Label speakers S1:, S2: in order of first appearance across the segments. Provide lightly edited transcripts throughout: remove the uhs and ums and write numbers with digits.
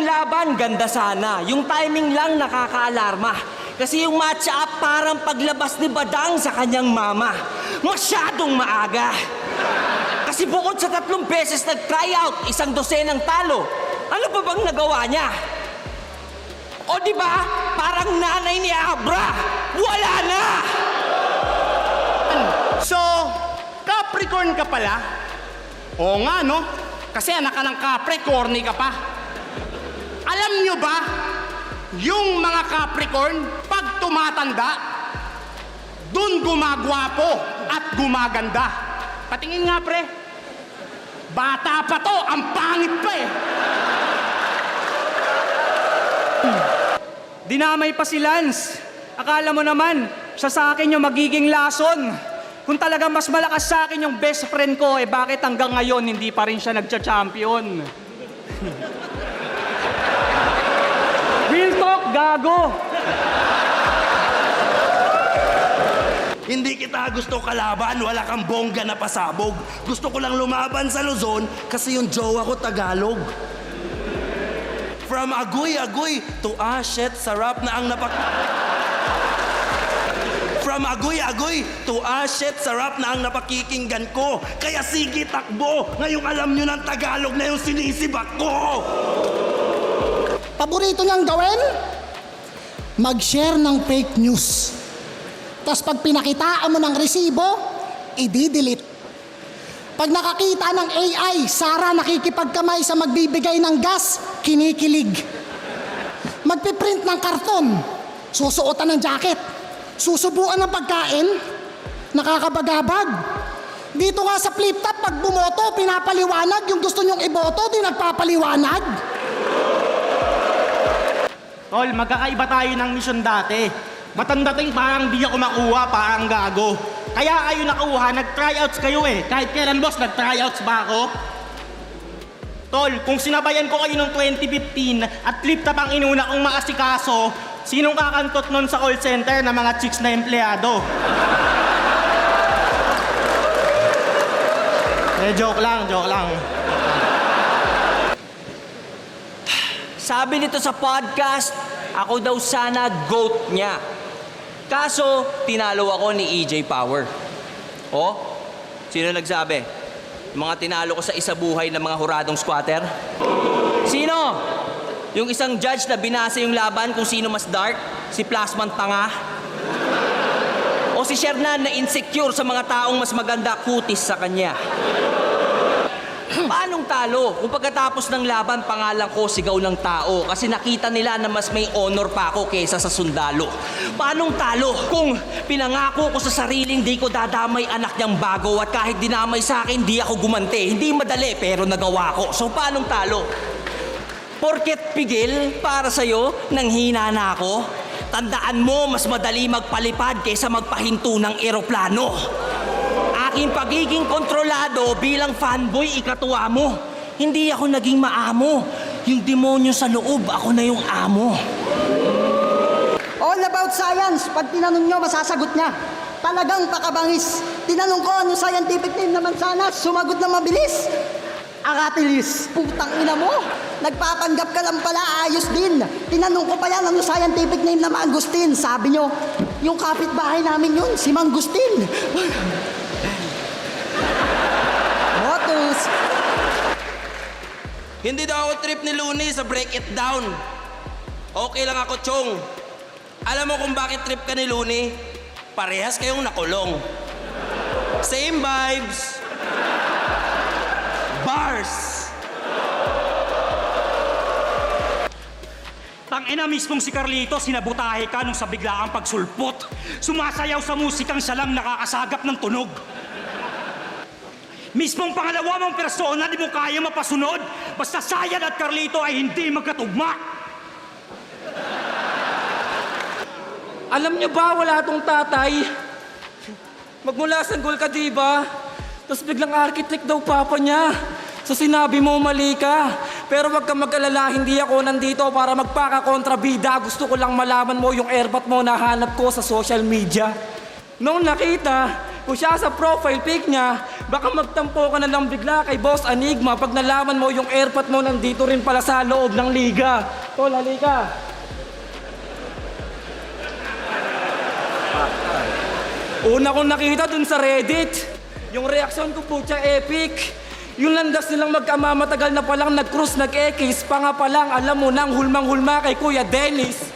S1: laban, ganda sana. Yung timing lang nakakaalarma. Kasi yung match-up parang paglabas ni Badang sa kanyang mama. Masyadong maaga. Kasi bukod sa 3 beses nag-tryout, 12 talo. Ano pa bang nagawa niya? O di ba? Parang nanay ni Abra. Wala na!
S2: So, Capricorn ka pala? Oo nga, no? Kasi anak ka ng Capri, corny ka pa. Alam nyo ba, yung mga Capricorn, pag tumatanda, dun gumagwapo at gumaganda. Patingin nga, pre. Bata pa to, ang pangit pa eh.
S3: Dinamay pa si Lance. Akala mo naman, siya sa akin yung magiging lason. Kung talaga mas malakas sa akin yung best friend ko, eh bakit hanggang ngayon hindi pa rin siya nagcha-champion? Real talk, gago!
S4: Hindi kita gusto kalaban, wala kang bongga na pasabog. Gusto ko lang lumaban sa Luzon kasi yung jowa ko Tagalog. From agoy-agoy to shit, sarap na ang From agoy-agoy to shit, sarap na ang napakikinggan ko. Kaya sige, takbo. Ngayong alam nyo ng Tagalog na yung sinisibak ko.
S5: Paborito niyang gawin? Mag-share ng fake news. Tapos pag pinakitaan mo ng resibo, i-delete. Pag nakakita ng AI, Sara nakikipagkamay sa magbibigay ng gas, kinikilig. Magpiprint ng karton, susuotan ng jacket. Susubuan ng pagkain, nakakabagabag. Dito nga sa flip top, pag bumoto, pinapaliwanag. Yung gusto nyong iboto, di nagpapaliwanag.
S2: Tol, magkakaiba tayo ng mission dati. Matandating parang di ako makuha, parang gago. Kaya kayo nakuha, nag-tryouts kayo eh. Kahit kailan, boss, nag-tryouts ba ako? Tol, kung sinabayan ko kayo noong 2015 at flip top ang inuna kong maasikaso, sinong kakantot nun sa call center na mga chicks na empleyado? Joke lang, joke lang.
S1: Sabi nito sa podcast, ako daw sana GOAT niya. Kaso, tinalo ako ni EJ Power. Oh, sino nagsabi? Mga tinalo ko sa isa buhay ng mga huradong squatter? Sino? Yung isang judge na binasa yung laban kung sino mas dark? Si Plasman Tanga? O si Shernan na insecure sa mga taong mas maganda kutis sa kanya? Paanong talo? Kung pagkatapos ng laban, pangalan ko sigaw ng tao kasi nakita nila na mas may honor pa ako kaysa sa sundalo. Paanong talo? Kung pinangako ko sa sariling di ko dadamay anak niyang bago at kahit dinamay sa akin, di ako gumante. Hindi madali pero nagawa ko. So paanong talo? Porket pigil para sa'yo, nanghina na ako? Tandaan mo, mas madali magpalipad kaysa magpahinto ng eroplano. Aking pagiging kontrolado bilang fanboy, ikatuwa mo. Hindi ako naging maamo. Yung demonyo sa loob, ako na yung amo.
S5: All about science. Pag tinanong nyo, masasagot niya. Talagang pakabangis. Tinanong ko, ano scientific name naman sana? Sumagot na mabilis. Aratilis. Putang ina mo. Nagpapanggap ka lang pala, ayos din. Tinanong ko pa yan, ano scientific name na Mangustin? Sabi nyo, yung kapitbahay namin yun, si Mangustin. Motus.
S4: Hindi daw ako trip ni Looney sa Break It Down. Okay lang ako, Chong. Alam mo kung bakit trip ka ni Looney? Parehas kayong nakulong. Same vibes. Bars.
S3: Tangina mismong si Carlito, sinabutahe ka nung sa biglaang pagsulpot. Sumasayaw sa musikang siya lang nakakasagap ng tunog. Mismong pangalawa mong persona, di mo kaya mapasunod. Basta Sayan at Carlito ay hindi magkatugma. Alam niyo ba, wala tong tatay. Magmula sa Sanggol ka, di ba? Tapos biglang architect daw papa niya. So sinabi mo mali ka. Pero wag kang mag-alala, hindi ako nandito para magpaka-kontrabida. Gusto ko lang malaman mo yung airbat mo na hanap ko sa social media. Nung nakita ko siya sa profile pic niya, Baka magtampo ka na lang bigla kay Boss Enigma pag nalaman mo yung airpot mo nandito rin pala sa loob ng liga. Tol, halika. Una kong nakita dun sa Reddit, yung reaksyon ko po siya epic. Yung landas nilang magkamamatagal na palang nag-cruise, nag-ekis, pa nga palang alam mo nang hulmang-hulma kay Kuya Dennis.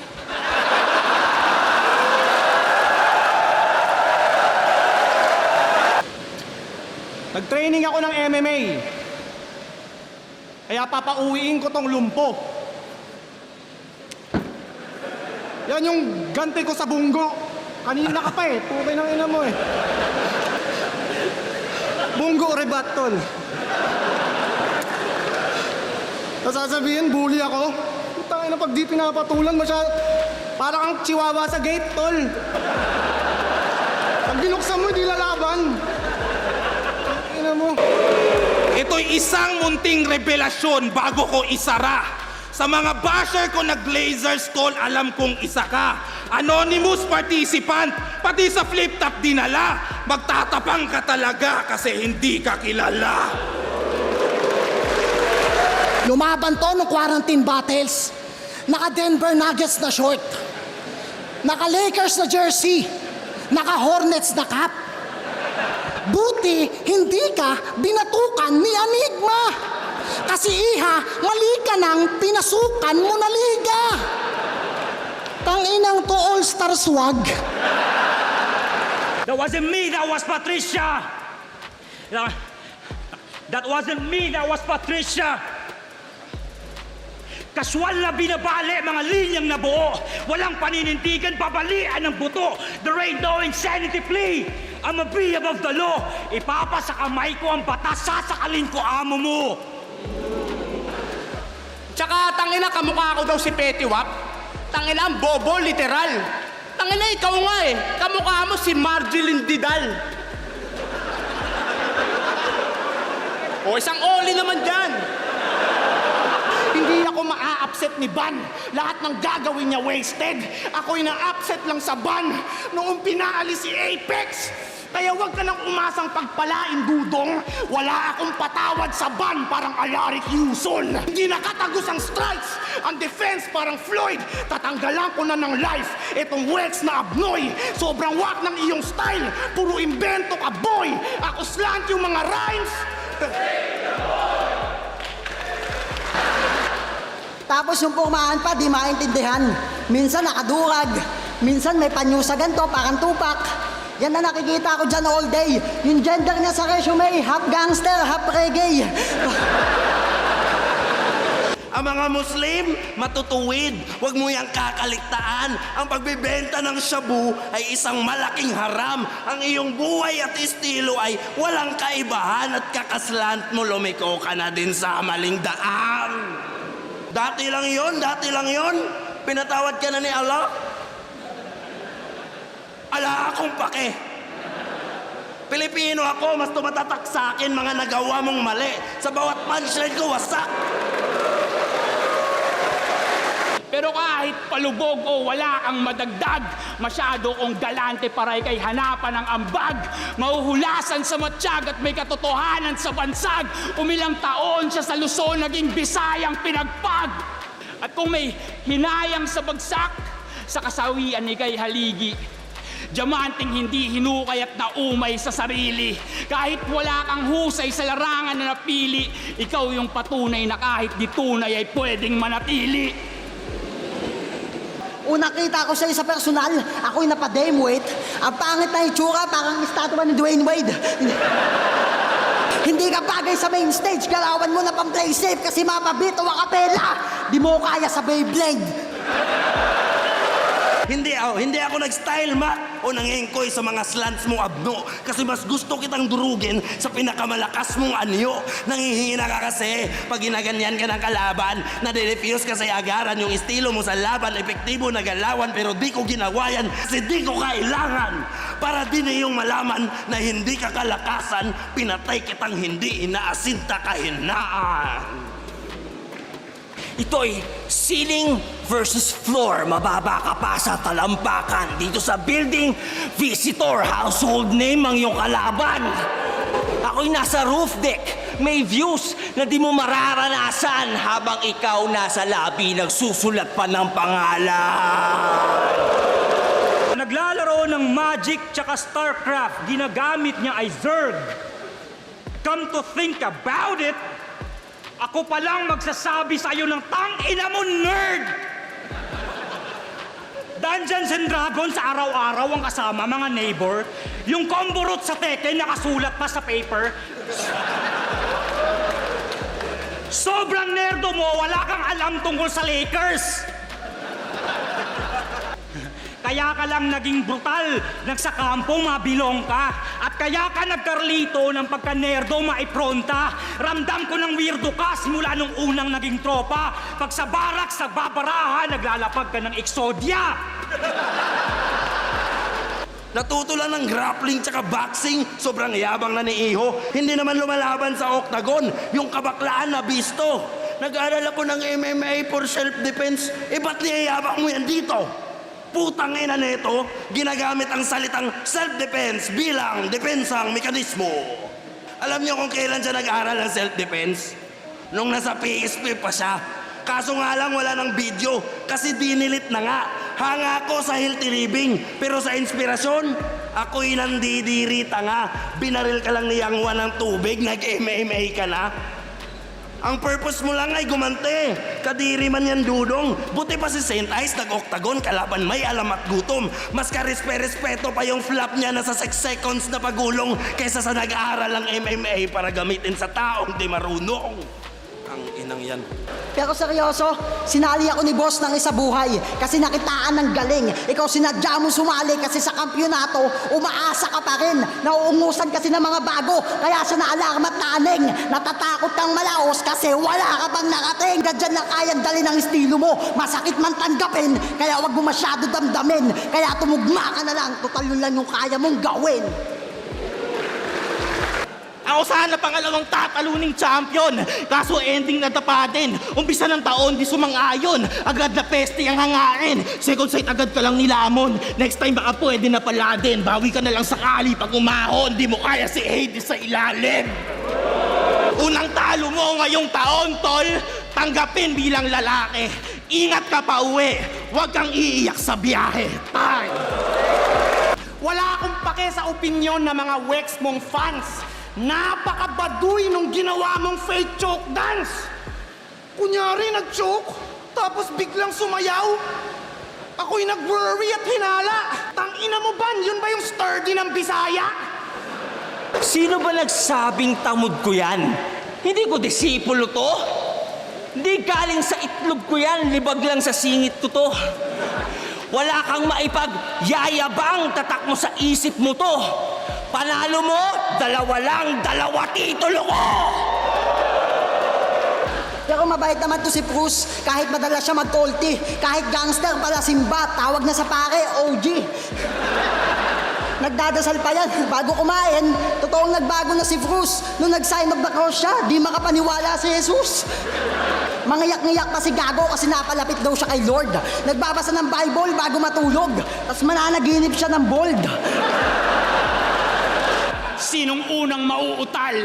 S2: Nag-training ako ng MMA. Kaya papauwiin ko tong lumpo. Yan yung ganti ko sa bunggo. Kanina ka pa eh. Pukay ng ina mo eh. Bunggo rebat, tol. Tapos sasabihin, bully ako. Putang ina, pag di pinapatulan para kang chihuahua sa gate, tol. Pag binuksan mo, di lalaban. Ina mo.
S6: Ito'y isang munting revelasyon bago ko isara. Sa mga basher ko na Glazers, tol, alam kong isa ka. Anonymous participant, pati sa flip-top dinala. Magtatapang ka talaga kasi hindi ka kilala.
S5: Lumaban to ng quarantine battles. Naka-Denver Nuggets na short. Naka-Lakers na jersey. Naka-Hornets na cap. Buti, hindi ka binatukan ni Enigma. Kasi iha, mali ka nang pinasukan mo na liga. Tanginang to all-star swag.
S7: That wasn't me, that was Patricia! That wasn't me, that was Patricia! Kaswal na binabali mga linyang nabuo. Walang paninindigan, babalian ng buto. There ain't no insanity plea. I'm a be above the law. Ipapasa kamay ko ang batas, sasakalin ko amo mo.
S2: Tsaka tangina, kamukha ko daw si Petty Wap. Tangina, ang bobo, literal. Tangina, ikaw nga eh. Kamukha mo si Marjeline Didal. O isang oli naman dyan. Hindi ako maa-upset ni Ban. Lahat ng gagawin niya wasted. Ako'y na-upset lang sa Ban noong pinaalis si Apex. Kaya huwag ka nang umasang pagpalain, dudong. Wala akong patawad sa Ban, parang Alaric Yuson. Hindi nakatagos ang strikes. Ang defense parang Floyd. Tatanggalan ko na ng life itong Wex na abnoy. Sobrang wak ng iyong style. Puro invento ka, boy. Ako slant yung mga rhymes.
S8: Tapos yung pumaan pa, di maintindihan. Minsan nakadurag, minsan may panyo sa ganito, parang tupak. Yan na nakikita ko dyan all day. Yung gender niya sa resume, half gangster, half reggae.
S4: Ang mga Muslim, matutuwid. Huwag mo yang kakaligtaan. Ang pagbebenta ng shabu ay isang malaking haram. Ang iyong buhay at estilo ay walang kaibahan at kakaslant mo lumiko ka na din sa maling daan. Dati lang yon. Pinatawad ka na ni Allah. Ala akong pake. Pilipino ako, mas tumatatak sa akin mga nagawa mong mali. Sa bawat punchline ko, wasak.
S9: Pero kahit palubog o wala kang madagdag, masyado kong galante paray kay hanapan ng ambag. Mahuhulasan sa matsyag at may katotohanan sa bansag. Umilang taon siya sa Luzon, naging Bisayang pinagpag. At kung may hinayang sa bagsak, sa kasawian ni kay haligi. Diamanting hindi hinukay at naumay sa sarili. Kahit wala kang husay sa larangan na napili, ikaw yung patunay na kahit di tunay ay pwedeng manatili.
S8: Una kita ko sa'yo sa personal, ako'y napadame weight. Ang pangit na itsura, parang estatwa ni Dwayne Wade. Hindi ka bagay sa main stage, galawan mo na pang play safe kasi mapabit o akapela. Di mo kaya sa Beyblade.
S4: Hindi ako nag-style, ma, o nangengkoy sa mga slants mong abno. Kasi mas gusto kitang durugin sa pinakamalakas mong anyo. Nangihina ka kasi pag ginaganyan ka ng kalaban, nade-refuse ka sa agaran yung estilo mo sa laban, epektibo na galawan, pero di ko ginawa yan kasi di ko kailangan. Para din iyong malaman na hindi ka kalakasan, pinatay kitang hindi inaasinta kahinaan.
S1: Ito'y ceiling versus floor. Mababa ka pa sa talampakan. Dito sa building, visitor, household name ang iyong kalaban. Ako ako'y nasa roof deck. May views na di mo mararanasan habang ikaw nasa labi nagsusulat pa ng pangalan.
S7: Naglalaro ng Magic tsaka StarCraft, ginagamit niya ay Zerg. Come to think about it, ako pa lang magsasabi sa'yo ng tang-ina mo, nerd! Dungeons and Dragons sa araw-araw ang kasama, mga neighbor. Yung combo route sa Tekken, nakasulat pa sa paper. Sobrang nerdo mo, wala kang alam tungkol sa Lakers. Kaya ka lang naging brutal, nagsakampo, mabilong ka. At kaya ka nagkarlito ng pagka-nerdo, maipronta. Ramdam ko ng weirdo ka simula nung unang naging tropa. Pag sa barak, sa babaraha, naglalapag ka ng Exodia.
S4: Natuto lang ng grappling tsaka boxing. Sobrang yabang na ni Iho. Hindi naman lumalaban sa octagon. Yung kabaklaan na bisto. Nag-aaral ako ng MMA for self-defense. Eh ba't niyayabang mo yan dito? Putang ina nito, ginagamit ang salitang self-defense bilang depensang mekanismo. Alam niyo kung kailan siya nag-aral ng self-defense? Nung nasa PSP pa siya. Kaso nga lang wala ng video kasi dinilit na nga. Hanga ko sa healthy living, pero sa inspirasyon, ako'y nandidirita nga. Binaril ka lang ni Yang Wan ng tubig, nag-MMA ka na. Ang purpose mo lang ay gumante. Kadiri man yan, dudong. Buti pa si Saint Ice nag-octagon kalaban may alam at gutom. Mas karespe-respeto pa yung flap niya na sa 6 seconds na pagulong kaysa sa nag-aaral ng MMA para gamitin sa taong di marunong. Ang inang yan.
S8: Pero seryoso, sinali ako ni boss ng isa buhay kasi nakitaan ng galing. Ikaw sinadya mo sumali kasi sa kampyonato, umaasa ka pa rin. Nauungusan kasi ng mga bago, kaya siya na-alarm at naning. Natatakot kang malaos kasi wala ka pang nakating. Ganyan na kayang dali ng estilo mo. Masakit man tanggapin, kaya wag mo masyado damdamin. Kaya tumugma ka na lang, total yun lang yung kaya mong gawin.
S6: Ako sana pangalawang tataluning champion. Kaso ending na tapatin. Umpisa ng taon, di sumang-ayon. Agad na peste ang hangain. Second sight agad ka lang nilamon. Next time baka pwede na pala din. Bawi ka na lang sakali pag umahon. Di mo kaya si Hades sa ilalim. Unang talo mo ngayong taon, tol. Tanggapin bilang lalaki. Ingat ka pa uwi. Huwag kang iiyak sa biyahe. Time!
S2: Wala akong pake sa opinyon ng mga Wex mong fans. Napakabaduy nung ginawa mong fake choke dance. Kunyari nag-choke, tapos biglang sumayaw. Ako'y nag-worry at hinala. Tangina mo ban, yun ba yung sturdy ng Bisaya?
S1: Sino ba nagsabing tamod ko yan? Hindi ko disipulo to. Hindi galing sa itlog ko yan, libag lang sa singit ko to. Wala kang maipag-yayabang, tatak mo sa isip mo to. Panalo mo, 2 lang, 2 titulo ko!
S8: Pero mabait naman to si Cruz, kahit madalas siya mag-ulti. Kahit gangster pala Simba, tawag na sa pare, OG. Nagdadasal pa yan bago kumain. Totoong nagbago na si Cruz. Nung nag-sign of the cross siya, di makapaniwala si Jesus. Mangiyak-ngiyak pa si Gago kasi napalapit daw siya kay Lord. Nagbabasa ng Bible bago matulog. Tapos mananaginip siya ng bold.
S9: Sinong unang mauutal?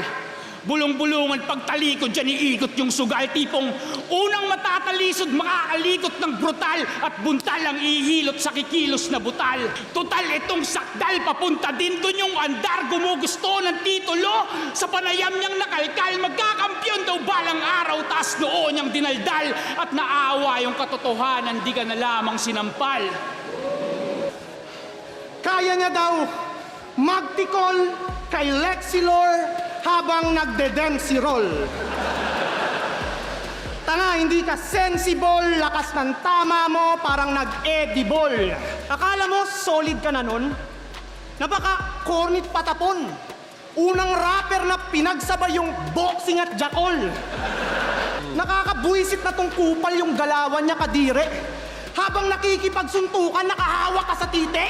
S9: Bulong-bulungan pagtalikod dyan iikot yung sugal. Tipong unang matatalisod, makakalikot ng brutal at buntal ang ihilot sa kikilos na butal. Total itong sakdal, papunta din dun yung andar. Gumugusto ng titulo sa panayam niyang nakalkal. Magkakampyon daw balang araw, taas noo niyang dinaldal. At naawa yung katotohanan, di ka na lamang sinampal.
S2: Kaya niya daw magtikol kay Lexilor habang nagde-dance roll. Tanga, hindi ka sensible, lakas ng tama mo, parang nag-edible. Akala mo solid ka na nun? Na baka cornit patapon. Unang rapper na pinagsabay yung boxing at jakol. Nakakabuisit na tong kupal yung galawan niya kadire. Habang nakikipagsuntukan, nakahawak ka sa tite.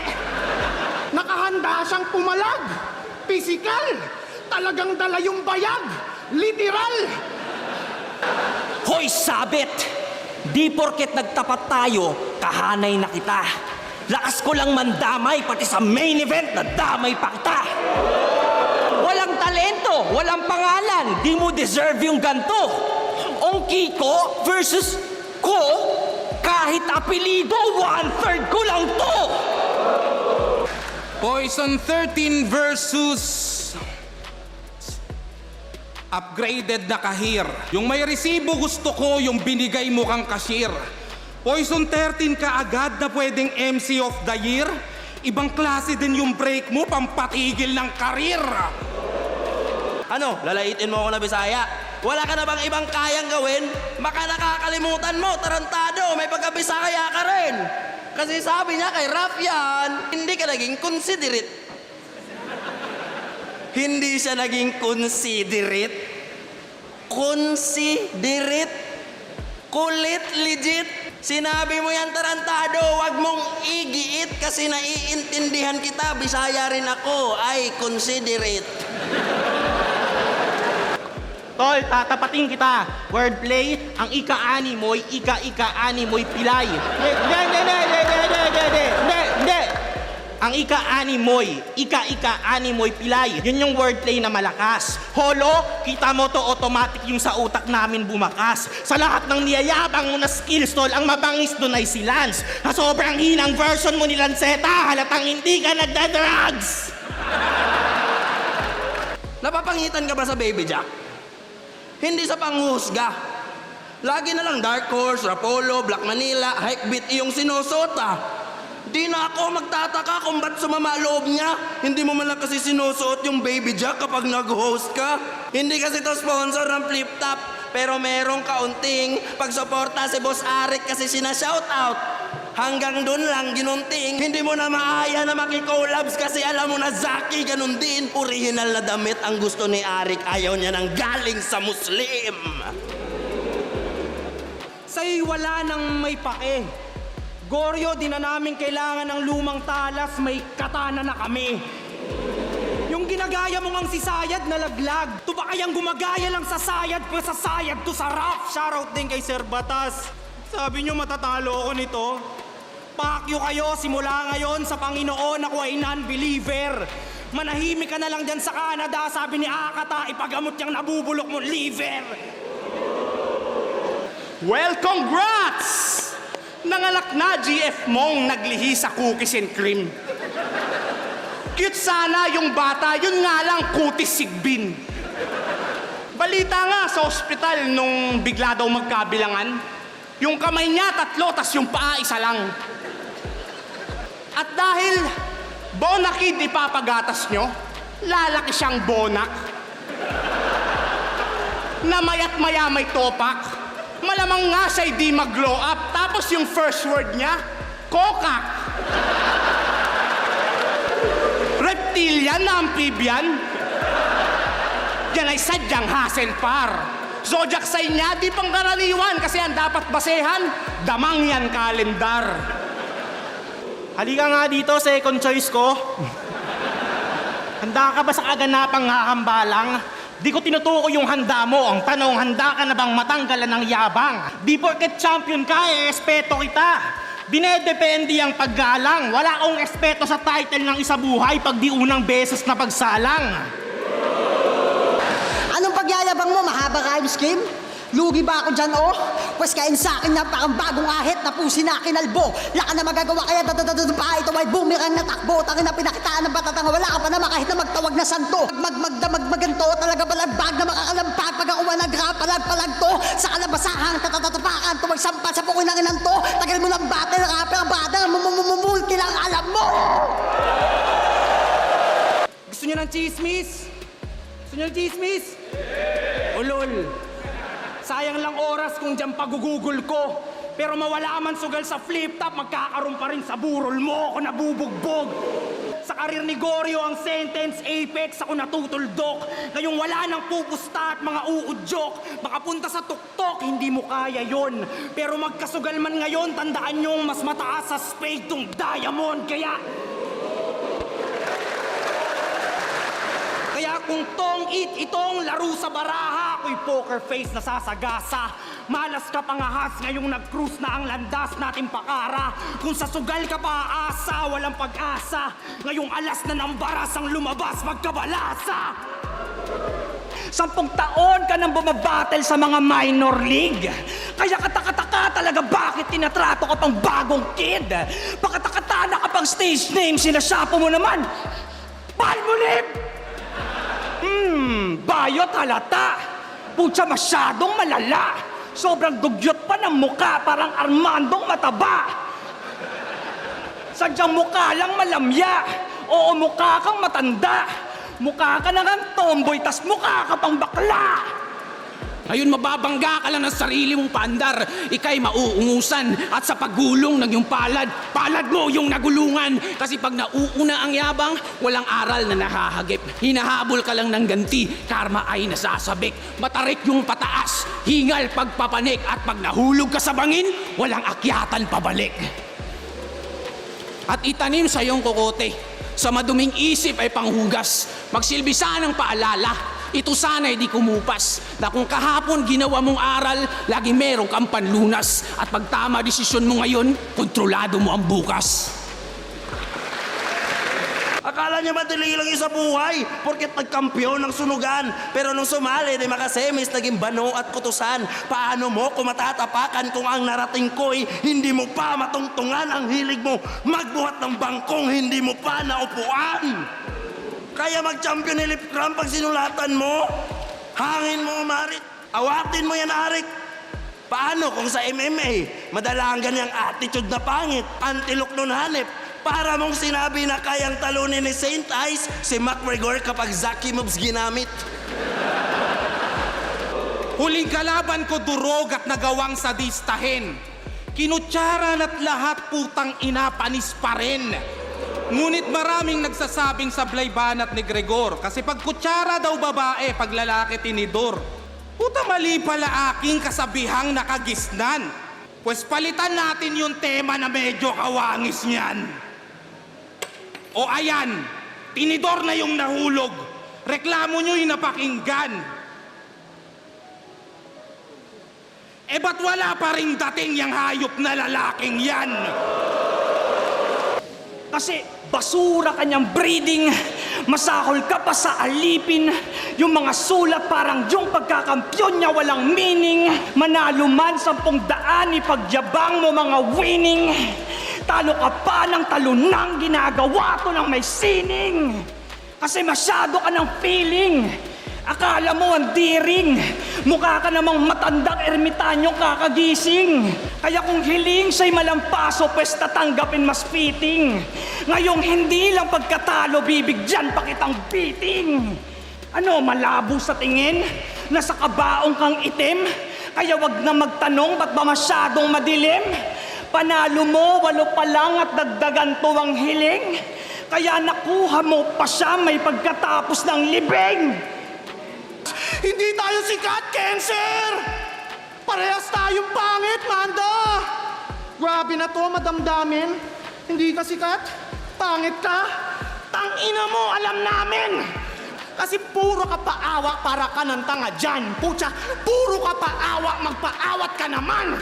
S2: Nakahanda siyang pumalag. Physical. Talagang dala yung bayag. Literal.
S1: Hoy, sabit! Di porket nagtapat tayo, kahanay na kita. Lakas ko lang mandamay, pati sa main event na damay pa kita. Walang talento, walang pangalan. Di mo deserve yung ganto. Ang Kiko versus ko, kahit apelido, 1/3 ko lang to.
S6: Poison 13 versus upgraded na kahir. Yung may resibo gusto ko, yung binigay mo kang cashier. Poison 13 ka agad na pwedeng MC of the year. Ibang klase din yung break mo, pampatigil ng karir.
S4: Ano, lalaitin mo ako na Bisaya? Wala ka na bang ibang kayang gawin? Baka nakakalimutan mo, tarantado, may pagka-Bisaya ka rin. Kasi sabi niya kay Raf yan, hindi ka naging considerate. Hindi siya naging considerate. Considerate. Kulit, legit. Sinabi mo yan, tarantado, wag mong igiit kasi naiintindihan kita. Bisaya rin ako, ay considerate.
S2: Tol, tatapatin kita. Wordplay, ang ika-ani mo'y ika-ika-ani mo'y pilay. Hindi. Ang ika-ani mo'y ika-ika-ani mo'y pilay. Yun yung wordplay na malakas. Holo, kita mo to automatic yung sa utak namin bumakas. Sa lahat ng niyayabang mo na skills, tol, ang mabangis doon ay si Lance. Sa sobrang hinang version mo ni Lanceta, halatang hindi ka nagda-drugs.
S4: Napapangitan ka ba sa Baby Jack? Hindi sa panghusga. Lagi na lang Dark Horse, Rapolo, Black Manila, Hikebeat iyong sinusota. Di na ako magtataka kung ba't sumama loob niya. Hindi mo man lang kasi sinusuot yung Baby Jack kapag nag-host ka. Hindi kasi to sponsor ng Flip Top. Pero merong kaunting pagsuporta si Boss Arik kasi sina-shoutout. Hanggang dun lang ginunting. Hindi mo na maaya na makikolabs kasi alam mo na Zaki ganun din. Original na damit ang gusto ni Arik. Ayaw niya nang galing sa Muslim.
S2: Sa'yo'y wala nang may pake. Goryo, di na namin kailangan ng lumang talas, may katana na kami. Yung ginagaya mo ngang si Sayad na laglag. To ba kayang gumagaya lang sa Sayad, pero sa Sayad to sa Raf? Shoutout din kay Sir Batas. Sabi nyo matatalo ako nito. Pakyo kayo simula ngayon sa Panginoon, ako ay non-believer. Manahimik ka na lang dyan sa Canada, sabi ni Akata, ipagamot niyang nabubulok mong liver. Well, congrats! Nangalak na GF mong naglihi sa cookies and cream. Cute sana yung bata, yun nga lang kutis sigbin. Balita nga sa ospital nung bigla daw magkabilangan, yung kamay niya 3, tas yung paa 1 lang. At dahil bonakid ipapagatas nyo, lalaki siyang bonak. Na maya't maya may topak. Malamang nga siya'y di mag-glow up. Tapos yung first word niya, kokak. Reptilian na amphibian. Yan ay sadyang Hasselpar. Zodiac sign niya, di pangkaraniwan kasi ang dapat basehan, Damangyan kalendar. Halika nga dito, second choice ko. Handa ka ba sa kaganapang hahambalang? Di ko tinutuko yung handa mo. Ang tanong, handa ka na bang matanggalan ng yabang? Di porket champion ka, espeto kita. Dinedepende ang paggalang. Wala akong espeto sa title ng isa buhay pag di unang beses na pagsalang.
S8: Anong pagyayabang mo? Mahaba rhyme scheme? Lugi ba ako dyan, oh? Pwes kain sa akin na parang bagong ahit na pusi na kinalbo. Laka na magagawa kaya pa ito ay boomerang na takbo. Tangin na pinakitaan ng batatanga. Wala ka pa naman kahit na magtawag na santo. Magmaganto talaga balagbag na makakalampag. Pag ako nagrap, palag to. Sa kalabasahang tatatapakan. Tuwag sampa sa pukoy ng inang to. Tagal mo ng bate, rapper ang bata. Mumulti lang alam mo.
S2: Gusto niyo ng chismis? Gusto niyo ng chismis? Ulol. Sayang lang oras kung dyan pagugugol ko. Pero mawala man sugal sa flip top, magkakaroon pa rin sa burol mo ako nabubugbog. Sa karir ni Goryo ang sentence apex ako natutuldok. Ngayong wala nang pupusta at mga uudyok. Makapunta sa tuktok, hindi mo kaya yon. Pero magkasugal man ngayon, tandaan nyong mas mataas sa spade tong diamond. Kaya kung itong laro sa baraha, ako'y poker face na sasagasa. Malas ka pangahas, ngayong nag-cruise na ang landas natin pakara. Kung sa sugal ka pa aasa, walang pag-asa. Ngayong alas na ng baras ang lumabas magkabalasa.
S7: 10 taon ka nang bumabattle sa mga minor league. Kaya katakataka talaga bakit tinatrato ka pang bagong kid. Pakatakata na ka pang stage name, sinasapo mo naman. Palmolive! Bayot halata. Putya masyadong malala. Sobrang dugyot pa ng muka, parang Armandong mataba. Sadyang mukha lang malamya. Oo, mukha kang matanda. Mukha ka na kang tomboy, tas mukha ka pang bakla.
S9: Ngayon mababangga ka lang ng sarili mong paandar. Ika'y mauungusan at sa paggulong ng iyong palad mo yung nagulungan. Kasi pag nauuna ang yabang, walang aral na nahahagip. Hinahabol ka lang ng ganti, karma ay nasasabik. Matarik yung pataas, hingal pagpapanik. At pag nahulog ka sa bangin, walang akyatan pabalik. At itanim sa iyong kokote. Sa maduming isip ay panghugas. Magsilbi sana ng paalala. Ito sana ay di kumupas. Na kung kahapon ginawa mong aral, lagi meron kang panlunas. At pag tama desisyon mo ngayon, kontrolado mo ang bukas.
S4: Akala niya madali lang yung sa buhay porket nagkampiyon ng sunugan. Pero nung sumali, di makasemis, naging bano at kutusan. Paano mo kung matatapakan kung ang narating ko'y hindi mo pa matungtungan ang hilig mo magbuhat ng bangkong hindi mo pa naupuan? Kaya mag-champion ni Lip Cram pag sinulatan mo? Hangin mo, Marit. Awatin mo yan, Arik. Paano kung sa MMA, madala ang ganyang attitude na pangit, antilok nun hanip, para mong sinabi na kayang talunin ni Saint Ice si McGregor kapag Zaki moves ginamit?
S6: Huling kalaban ko durog at nagawang sadistahin. Kinutsaran at lahat putang ina panis pa rin. Ngunit maraming nagsasabing sablay banat ni Gregor. Kasi pag kutsara daw babae, pag lalaki tinidor. Puta mali pala aking kasabihang nakagisnan. Pues palitan natin yung tema na medyo kawangis niyan. O ayan, tinidor na yung nahulog. Reklamo nyo'y napakinggan. Eh ba't wala pa ring dating yung hayop na lalaking yan?
S7: Kasi basura kanyang breeding. Masahol ka pa sa alipin. Yung mga sulat parang yung pagkakampyon niya walang meaning. Manalo man 10,000 ipagyabang mo mga winning. Talo ka pa ng talunang ginagawa to ng may sining. Kasi masyado ka ng feeling. Akala mo ang diring. Mukha ka namang matandang ermitanyong kakagising. Kaya kung hiling siya'y malampaso, pues tatanggapin mas fitting. Ngayong hindi lang pagkatalo, bibigyan pa kitang beating. Ano, malabo sa tingin? Nasa kabaong kang itim? Kaya wag na magtanong, ba't ba masyadong madilim? Panalo mo, 8 pa lang at dagdagan to ang hiling. Kaya nakuha mo pa siya may pagkatapos ng libing.
S2: Hindi tayo sikat, Cancer! Parehas tayong pangit, Manda! Grabe na to, madamdamin. Hindi ka sikat, pangit ka. Tangina mo, alam namin! Kasi puro ka paawa para ka ng tanga dyan. Pucha, puro ka paawa, magpaawat ka naman.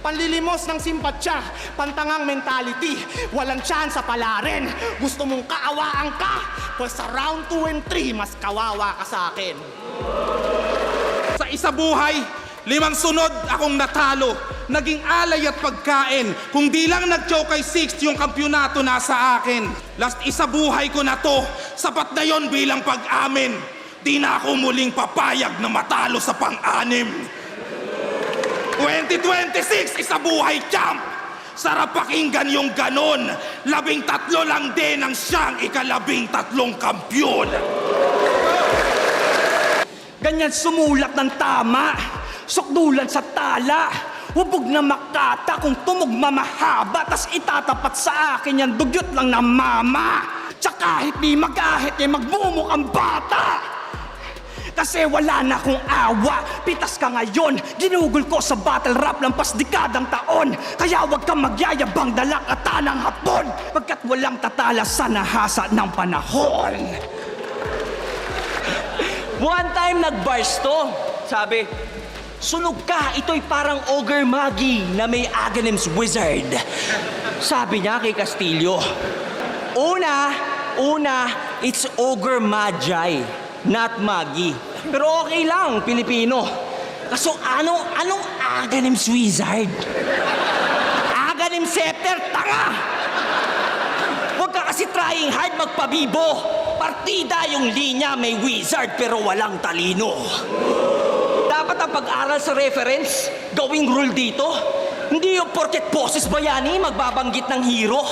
S2: Panlilimos ng simpatsya, pantangang mentality. Walang tsansa pala rin. Gusto mong kaawaan ka? Pues sa round 2 and 3, mas kawawa ka sa akin.
S6: Sa isa buhay, 5 sunod akong natalo. Naging alay at pagkain. Kung di lang nag-choke kay 6, yung kampyonato nasa akin. Last isa buhay ko na to. Sapat na yon bilang pag-amin. Di na ako muling papayag na matalo sa pang-anim. 2026, isa buhay champ. Sarap pakinggan yung ganon. 13 lang din ang siyang ika-13 kampyon.
S7: Ganyan sumulat ng tama. Sukdulan sa tala. Hubog na makata kung tumugma mahaba. Tas itatapat sa akin yan dugyot lang na mama. Tsaka kahit di magahit eh magmumukhang bata. Kasi wala na akong awa. Pitas ka ngayon. Ginugol ko sa battle rap lampas dekadang taon. Kaya wag kang magyayabang dalakata ng hapon. Pagkat walang tatala sa nahasa ng panahon.
S1: One time nag-bars to. Sabi, sunog ka, ito'y parang ogre magi na may Aghanim's wizard. Sabi niya kay Castillo, Una, it's ogre magi. not Maggie. Pero okay lang, Pilipino. Kaso anong Aghanim's Wizard? Aghanim's Scepter, tanga! Huwag ka kasi trying hard magpabibo. Partida yung linya, may wizard pero walang talino. Dapat ang pag-aral sa reference, gawing rule dito. Hindi yung porket boses bayani, magbabanggit ng hero.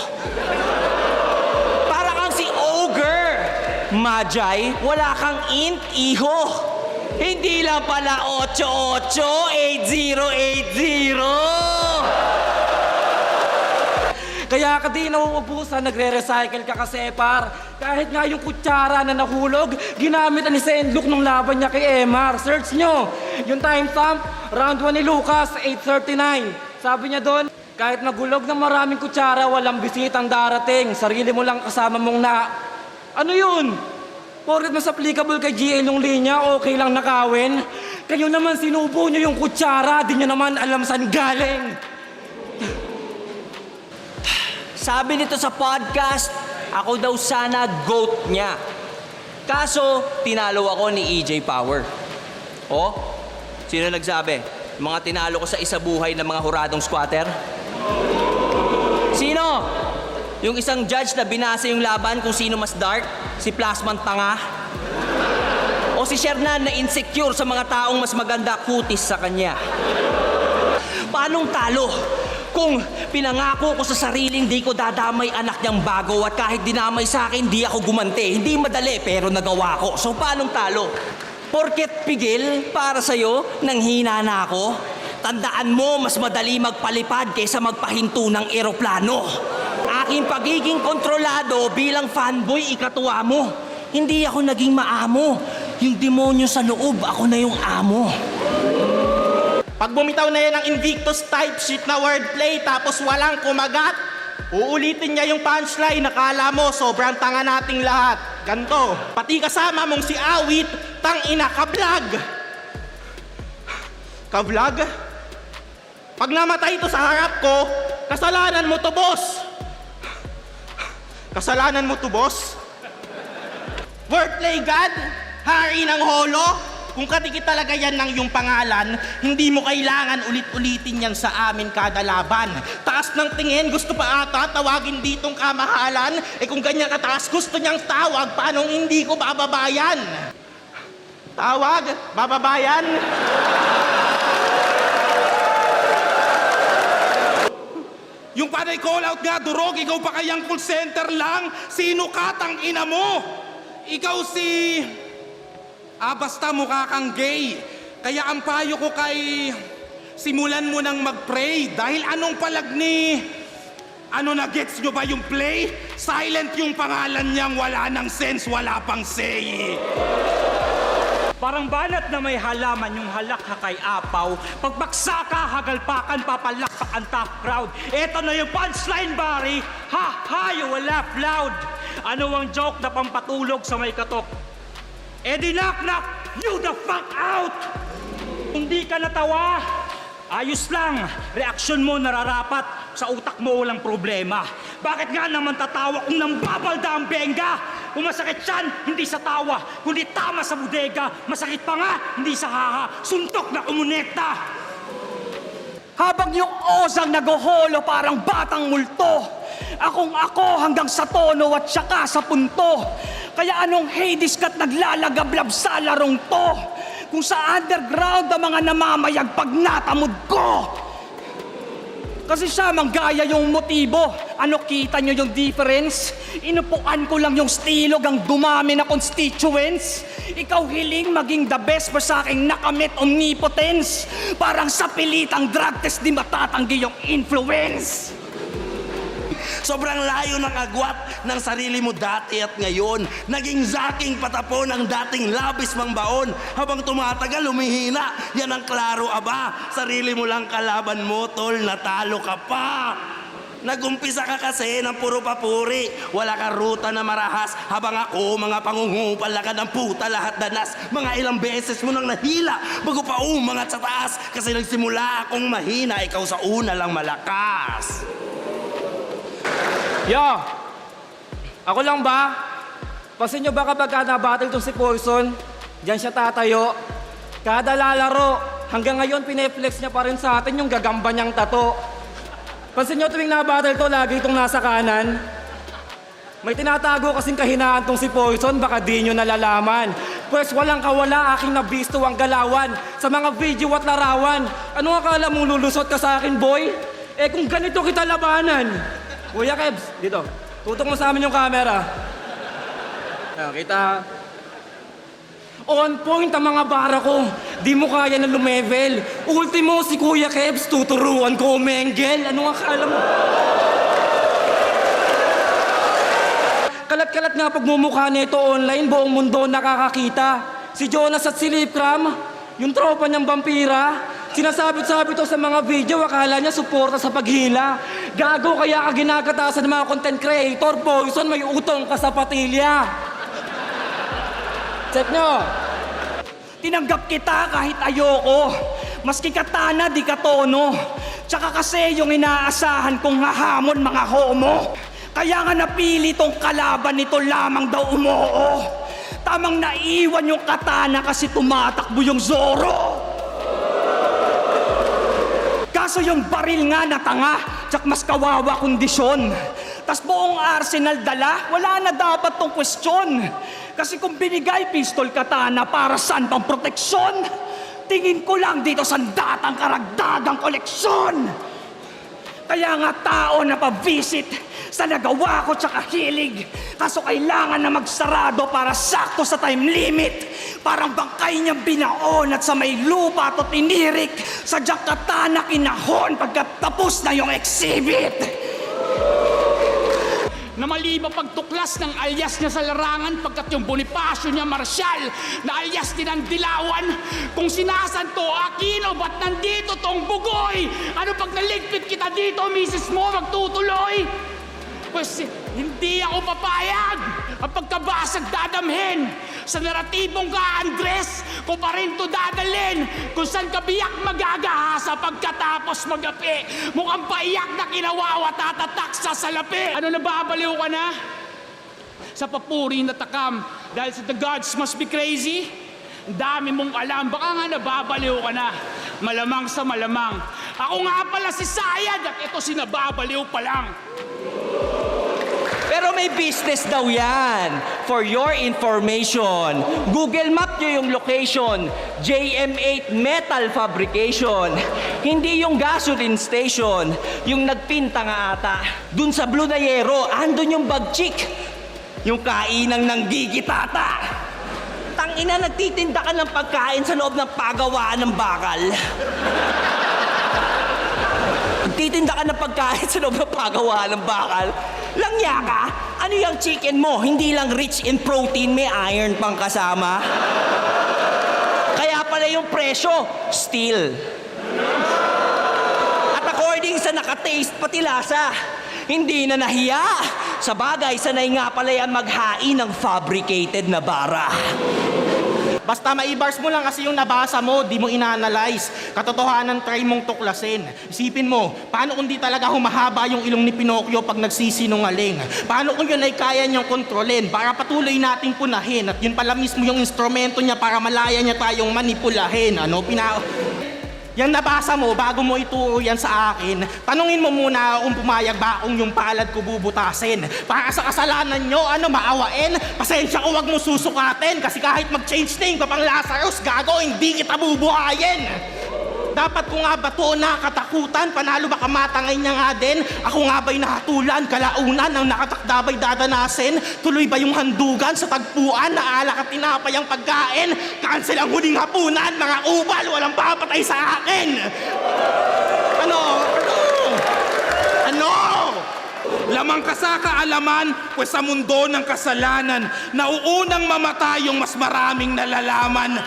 S1: Para kang si Ogre. Magi, wala kang int, iho. Hindi lang pala 888080.
S3: Kaya ka di nauubusan, nagre-recycle ka kasi, par. Kahit nga yung kutsara na nahulog, ginamit ni Senluk nung laban niya kay Emar. Search nyo. Yung timestamp, round 1 ni Lucas, 8:39. Sabi niya doon, kahit nagulog ng maraming kutsara, walang bisitang darating. Sarili mo lang kasama mong na... Ano yun? Porket mas applicable kay GL yung linya, okay lang nakawin. Kayo naman sinubo nyo yung kutsara, di nyo naman alam saan galing.
S1: Sabi nito sa podcast, ako daw sana GOAT niya. Kaso, tinalo ako ni EJ Power. Oh, sino nagsabi? Mga tinalo ko sa isa buhay ng mga huradong squatter? Sino? Yung isang judge na binasa yung laban kung sino mas dark? Si Plasman Tanga? O si Shernan na insecure sa mga taong mas maganda kutis sa kanya? Paanong talo? Kung pinangako ko sa sariling di ko dadamay anak niyang bago at kahit dinamay sa akin, di ako gumante. Hindi madali pero nagawa ko. So paanong talo? Porket pigil para sa'yo, nanghina na ako? Tandaan mo, mas madali magpalipad kaysa magpahinto ng eroplano. Aking pagiging kontrolado bilang fanboy, ikatuwa mo. Hindi ako naging maamo. Yung demonyo sa loob, ako na yung amo.
S2: Pag bumitaw na yan ng Invictus type shit na wordplay tapos walang kumagat, uulitin niya yung punchline, nakala mo sobrang tanga nating lahat. Ganto, pati kasama mong si Awit, tang ina ka-vlog. Ka-vlog? Pag namatay ito sa harap ko, kasalanan mo to, boss. Kasalanan mo to, boss. Wordplay God, hari ng holo. Kung katikit talaga yan ng yung pangalan, hindi mo kailangan ulit-ulitin yan sa amin kada laban. Taas ng tingin, gusto pa ata tawagin ditong kamahalan. Eh kung ganyan kataas, gusto niyang tawag, paano hindi ko bababayan? Tawag? Bababayan?
S6: Yung panay call out nga, Durog, ikaw pa kayang call center lang? Sino ka, tang ina mo? Ikaw si... basta mukha kang gay. Kaya ang payo ko kay... Simulan mo nang mag-pray. Dahil anong palag ni... Ano na, gets nyo ba yung play? Silent yung pangalan niyang wala ng sense, wala pang say.
S7: Parang banat na may halaman yung halak ha kay Apaw. Pagbaksa ka, hagalpakan, papalakpak ang top crowd. Eto na yung punchline, Barry. Ha, ha, you will laugh loud. Ano ang joke na pampatulog sa may katok? Eddie knock-knock, you the fuck out! Hindi ka natawa. Ayos lang, reaksyon mo nararapat, sa utak mo walang problema. Bakit nga naman tatawa kung nambabalda ang benga? Kung masakit yan, hindi sa tawa, kundi tama sa bodega. Masakit pa nga, hindi sa haha, suntok na kumuneta.
S3: Habang yung osang naguholo parang batang multo, akong ako hanggang sa tono at saka sa punto. Kaya anong Hades ka't naglalagablab sa larong to? Kung sa underground ang mga namamayag pag natamod ko. Kasi siya manggaya yung motibo. Ano kita nyo yung difference? Inupuan ko lang yung stilog ang dumami na constituents. Ikaw hiling maging the best pa sa aking nakamit omnipotence. Parang sa pilitang drug test di matatanggi yung influence.
S4: Sobrang layo ng agwat ng sarili mo dati at ngayon. Naging zaking patapon ang dating labis mang baon. Habang tumatagal, lumihina. Yan ang klaro, aba. Sarili mo lang kalaban mo, tol, natalo ka pa. Nagumpisa ka kasi ng puro papuri. Wala ka ruta na marahas. Habang ako, mga pangungupal ka ng puta lahat danas. Mga ilang beses mo nang nahila bago pa umangat sa taas. Kasi nagsimula akong mahina, ikaw sa una lang malakas.
S3: Yo, ako lang ba? Pansin nyo ba kapag nabattle itong si Poison, diyan siya tatayo. Kada lalaro, hanggang ngayon pineflex niya pa rin sa atin yung gagamba niyang tato. Pansin nyo tuwing nabattle to, lagi itong nasa kanan. May tinatago kasing kahinaan tong si Poison, baka di nyo nalalaman. Pues walang kawala aking nabisto ang galawan sa mga video at larawan. Ano akala mong lulusot ka sa akin, boy? Eh kung ganito kita labanan. Kuya Kebs, dito. Tutok mo sa amin yung camera. Ayan, kita. On point ang mga bara ko. Di mo kaya na lumevel. Ultimo si Kuya Kebs, tuturuan ko umenggel. Ano akala mo? Kalat-kalat nga pagmumukha nito online, buong mundo nakakakita. Si Jonas at si Lipcram, yung tropa niyang vampira, sinasabit-sabit to sa mga video, akala niya suporta sa paghila. Gago, kaya ka ginagatasan ng mga content creator, Poison, may utong ka sa patilya. Check nyo.
S7: Tinanggap kita kahit ayoko. Maski katana, di katono. Tsaka kasi yung inaasahan kong hahamon mga homo. Kaya nga napili tong kalaban nito lamang daw umoo. Tamang naiwan yung katana kasi tumatakbo yung Zoro. Kaso yung baril nga na tanga, tsak mas kawawa kondisyon. Tas buong arsenal dala, wala na dapat tong kwestiyon. Kasi kung binigay pistol katana para saan pang proteksyon, tingin ko lang dito sa datang karagdagang koleksyon. Kaya nga tao na pa-visit sa nagawa ko tsaka hilig. Kaso kailangan na magsarado para sakto sa time limit. Parang bangkay niyang binaon at sa may lupa to tinirik. Sadyang katana kinahon pagkatapos na yung exhibit.
S9: Na maliba pagtuklas ng alias niya sa larangan pagkat yung Bonifacio niya marsyal na alias din ang dilawan. Kung sinasanto, Aquino, ba't nandito tong bugoy? Ano pag naligpit kita dito, misis mo, magtutuloy? Pues hindi ako papayag. Ang pagkabasag dadamhin. Sa naratibong ka, Andres, ko pa rin to dadalhin. Kung saan ka biyak magagahasa pagkatapos magapi. Mukhang paiyak na kinawawa tatatak sa salapi. Ano, nababaliw ka na? Sa papuri na takam dahil sa the gods must be crazy? Ang dami mong alam, baka nga nababaliw ka na. Malamang sa malamang. Ako nga pala si Sayad at ito si nababaliw pa lang.
S1: Pero may business daw yan. For your information, Google Map nyo yung location. JM8 Metal Fabrication. Hindi yung gasoline station. Yung nagpinta nga ata. Dun sa Blue Nayero, andun yung bagchik. Yung kainang ng gigitata. Tangina, nagtitinda ka ng pagkain sa loob ng pagawaan ng bakal. Nagtitinda ka ng pagkain sa loob ng pagawaan ng bakal. Langya ka? Ano yung chicken mo? Hindi lang rich in protein, may iron pang kasama. Kaya pala yung presyo, steel. At according sa nakataste pati lasa, hindi na nahiya. Sa bagay, sanay nga pala yan maghain ng fabricated na bara.
S2: Basta maibars mo lang kasi yung nabasa mo, di mo ina-analyze. Katotohanan, try mong tuklasin. Isipin mo, paano kung di talaga humahaba yung ilong ni Pinocchio pag nagsisinungaling? Paano kung yun ay kaya niyang kontrolin para patuloy nating punahin at yun pala mismo yung instrumento niya para malaya niya tayong manipulahin? Yan nabasa mo, bago mo ituro yan sa akin, tanungin mo muna kung pumayag ba akong yung palad ko bubutasin. Para sa kasalanan nyo, maawain? Pasensya ko, wag mo susukatin. Kasi kahit mag-change name ka pang Lazarus, gago, hindi kita bubuhayin. Dapat ko nga ba to nakatakutan? Panalo ba kamatangay niya nga din? Ako nga ba'y nahatulan? Kalaunan ang nakatakda ba'y dadanasin? Tuloy ba yung handugan sa tagpuan? Naalak at tinapay ang pagkain? Cancel ang huling hapunan, mga ubal, walang papatay sa akin! Ano?
S6: Lamang ka sa kaalaman, pues sa mundo ng kasalanan, nauunang mamatay yung mas maraming nalalaman.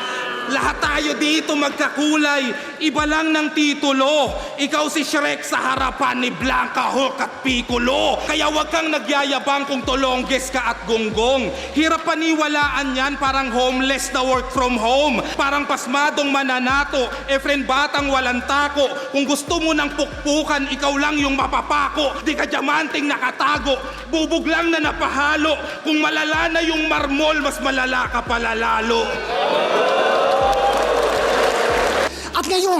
S6: Lahat tayo dito magkakulay, iba lang ng titulo. Ikaw si Shrek sa harapan ni Blanca, Hulk at Piccolo. Kaya wag kang nagyayabang kung tolongges ka at gonggong. Hirap paniwalaan yan, parang homeless na work from home. Parang pasmadong mananato, friend batang walang tako. Kung gusto mo ng pukpukan, ikaw lang yung mapapako. Di ka diamanting nakatago, bubog lang na napahalo. Kung malala na yung marmol, mas malala ka pala lalo.
S5: At ngayon,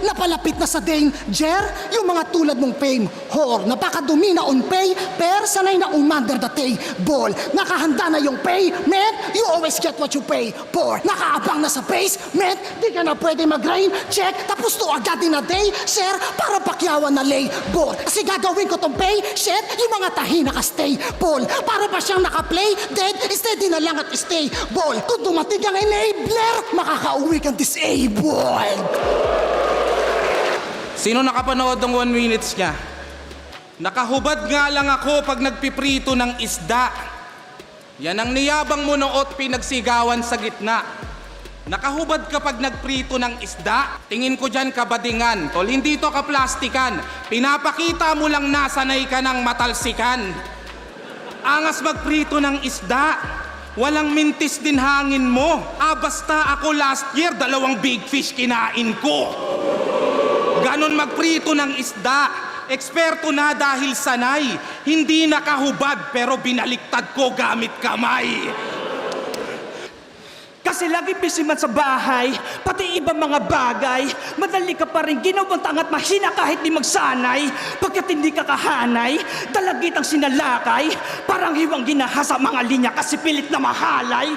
S5: napalapit na sa danger yung mga tulad mong fame whore. Napakadumi na on pay, per sanay na under the table. Nakahanda na yung payment, you always get what you pay for. Nakaabang na sa base, man, di ka na pwede mag-rain check. Tapos to agad din na day, sir, para pakyawan na labor. Kasi gagawin ko tong pay, shit, yung mga tahi naka-stable. Para ba siyang naka-play, dead, steady na lang at stable. Kung dumating ang enabler, makakauwi kang disabled.
S6: Sino nakapanood ng 1 minutes niya? Nakahubad nga lang ako pag nagpiprito ng isda. Yan ang niyabang mo noot pinagsigawan sa gitna. Nakahubad kapag nagprito ng isda, tingin ko dyan kabadingan. Tol, hindi to kaplastikan. Pinapakita mo lang na sanay ka ng matalsikan. Angas magprito ng isda. Walang mintis din hangin mo. Basta ako last year, 2 big fish kinain ko. Ganon magprito ng isda. Eksperto na dahil sanay. Hindi nakahubad pero binaliktad ko gamit kamay.
S7: Kasi lagi busy man sa bahay, pati ibang mga bagay, madali ka pa rin ginawantang at mahina kahit di magsanay. Pagkat hindi ka kahanay, dalagitang sinalakay, parang hiwang ginaha sa mga linya kasi pilit na mahalay.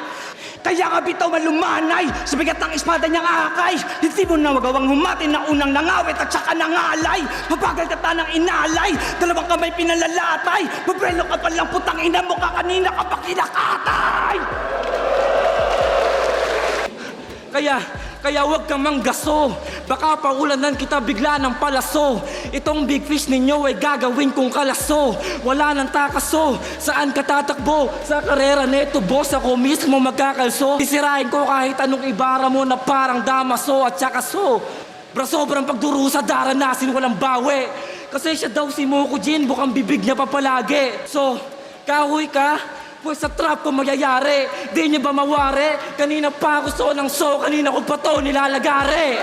S7: Kaya nga bitaw malumanay sa bigat ng espada niyang akay. Hindi mo na magawang humati na unang nangawit at saka nangalay. Mabagal ka tanang inalay, 2 kamay pinalalatay. Mabrelo ka palang putang ina mo ka kanina ka pa kinakatay.
S3: Kaya wag kang manggaso. Baka paulanan kita bigla ng palaso. Itong big fish ninyo ay gagawin kong kalaso. Wala nang takaso. Saan ka tatakbo? Sa karera neto boss, ako mismo magkakalso. Sisirain ko kahit anong ibara mo na parang damaso at saka so. Bra sobrang pagdurusa daranasin walang bawi. Kasi siya daw si Moko Jin, bukang bibig niya pa palagi. So, kahoy ka? Pues sa trap ko magyayari, di niya ba mawari? Kanina pa ako ng kanina ko pa to nilalagari.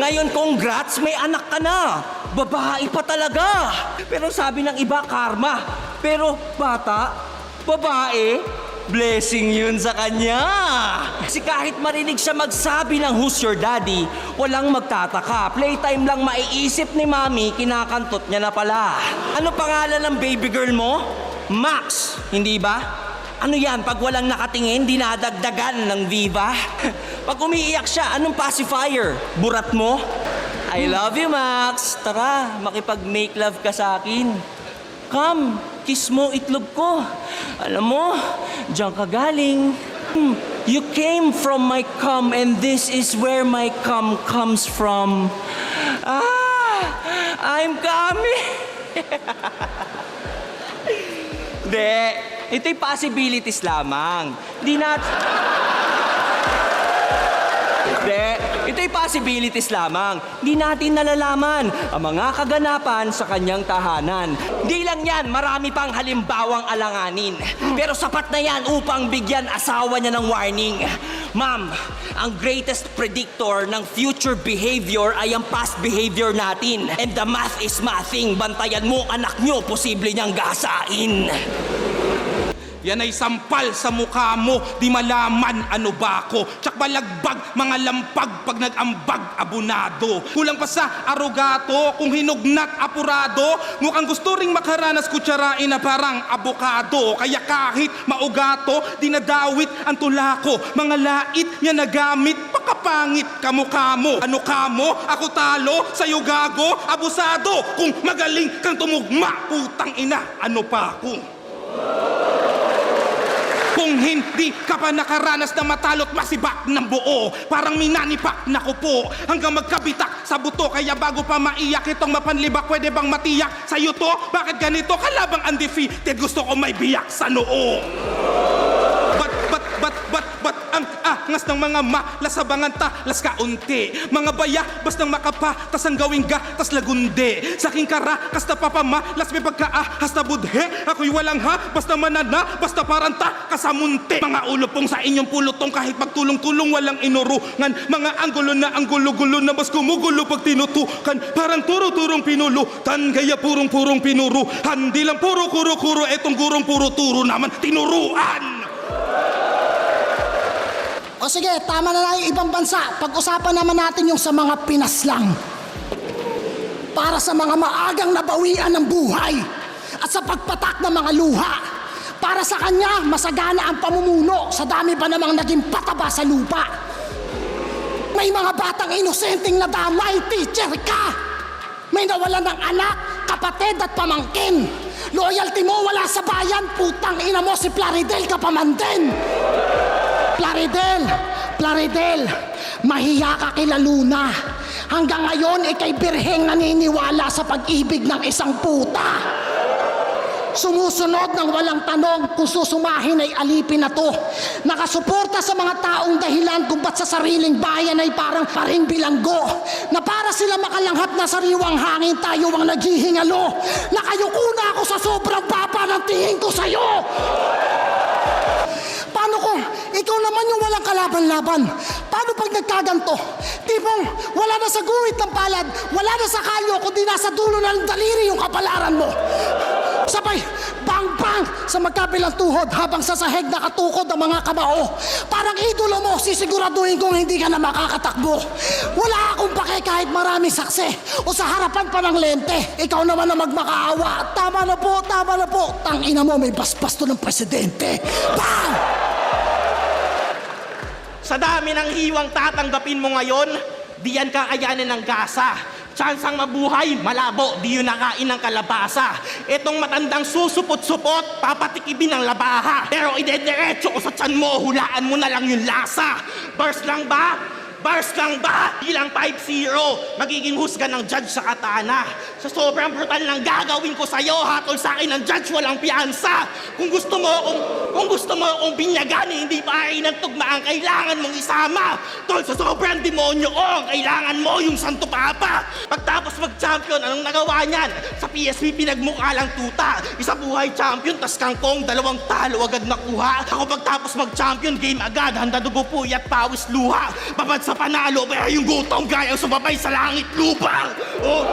S1: Ngayon, congrats, may anak ka na. Babae pa talaga. Pero sabi ng iba, karma. Pero bata, babae, blessing yun sa kanya. Kasi kahit marinig siya magsabi ng who's your daddy, walang magtataka. Playtime lang maiisip ni mami, kinakantot niya na pala. Ano pangalan ng baby girl mo? Max, hindi ba? Ano yan, pag walang nakatingin, dinadagdagan ng Viva? Pag umiiyak siya, anong pacifier? Burat mo? I love you, Max. Tara, makipag-make love ka sa akin. Come, kiss mo itlog ko. Alam mo, diyan ka galing. You came from my cum and this is where my cum comes from. I'm coming. Hindi, ito'y possibilities lamang. Ito'y possibilities lamang. Di natin nalalaman ang mga kaganapan sa kanyang tahanan. Di lang yan, marami pang halimbawang alanganin. Pero sapat na yan upang bigyan asawa niya ng warning. Ma'am, ang greatest predictor ng future behavior ay ang past behavior natin. And the math is mathing. Bantayan mo anak nyo, posible niyang gasain.
S6: Yan ay sampal sa mukha mo, di malaman ano ba ako. Tsak balagbag, mga lampag pag nag-ambag, abunado. Kulang pa sa arogato, kung hinugnat apurado. Mukhang gusto ring makaranas kutsarain na parang abokado. Kaya kahit maugato, dinadawit ang tulako. Mga lait niya nagamit, pakapangit kamukha mo. Ano ka mo? Ako talo, sa'yo gago, abusado. Kung magaling kang tumugma, putang ina, ano pa ako? Kung hindi ka pa nakaranas na matalo't masibak ng buo, parang minanipak na kupo hanggang magkabitak sa buto. Kaya bago pa maiyak itong mapanlibak, pwede bang matiyak sa'yo to? Bakit ganito? Kalabang undefeated, gusto ko may biyak sa noo. Ba't ngas ng mga malasabangan ta, las kaunti. Mga baya, bas ng makapa, tas ang gawing ga, tas lagunde. Sa aking kara, kas na papama, las may pagkaahas na budhe. Ako'y walang ha, basta manana, basta paranta, kasamunti. Mga ulo pong sa inyong pulutong, kahit magtulong-tulong, walang inurungan. Mga anggulo na ang gulo-gulo na mas kumugulo pag tinutukan. Parang turo-turong pinulutan, gaya purong-purong pinuruhan. Di lang puro kuro-kuro, etong gurong puro-turo naman tinuruan.
S5: O sige, tama na lang yung ibang bansa. Pag-usapan naman natin yung sa mga Pinas lang. Para sa mga maagang nabawian ng buhay at sa pagpatak ng mga luha. Para sa kanya, masagana ang pamumuno sa dami pa namang naging pataba sa lupa. May mga batang inosenteng nadamay, teacher ka. May nawalan ng anak, kapatid at pamangkin. Loyalty mo wala sa bayan, putang ina mo si Plaridel ka pa man din. Plaridel, mahiya ka kila Luna. Hanggang ngayon, ikay birheng naniniwala sa pag-ibig ng isang puta. Sumusunod ng walang tanong kung susumahin ay alipin na to. Nakasuporta sa mga taong dahilan kung ba't sa sariling bayan ay parang paring bilanggo. Na para sila makalanghap na sariwang hangin, tayo ang naghihingalo. Nakayuko na ako sa sobrang papa ng tingin ko sa'yo. Paano kung ikaw naman yung walang kalaban-laban? Paano pag nagkaganto? Tipong wala na sa guhit ng palad, wala na sa kalyo, kundi nasa dulo ng daliri yung kapalaran mo. Sabay, bang-bang sa magkabilang tuhod habang sa sahig nakatukod ang mga kamao. Parang idolo mo, sisiguraduhin kong hindi ka na makakatakbo. Wala akong pake kahit maraming saksi o sa harapan pa ng lente. Ikaw naman na magmakaawa. Tama na po. Tangina mo, may basbasto ng presidente. Bang!
S2: Sa dami ng hiwang tatanggapin mo ngayon, di yan kakayanin ng gasa. Tsansang mabuhay, malabo, di yun nakain ng kalabasa. Etong matandang susupot-supot, papatikibin ng labaha. Pero idediretso ko sa tiyan mo, hulaan mo na lang yung lasa. Burst lang ba? Bilang 5-0, magiging husga ng judge sa katana. Sa sobrang brutal ng gagawin ko sa'yo, hatol sa akin ng judge, walang piyansa. Kung gusto mo akong binyagan, hindi pa rin ang tugma ang kailangan mong isama. Tol, sa sobrang demonyo ko, ang kailangan mo yung Santo Papa. Pagtapos mag-champion, anong nagawa niyan? Sa PSP, pinagmukha lang tuta. Isa buhay champion, tas kangkong, 2 talo agad nakuha. Ako pagtapos mag-champion, game agad, handa dugo puyat, pawis luha. Babad sa panalo, pero yung gutom gayang sumabay sa langit lupa. Oh.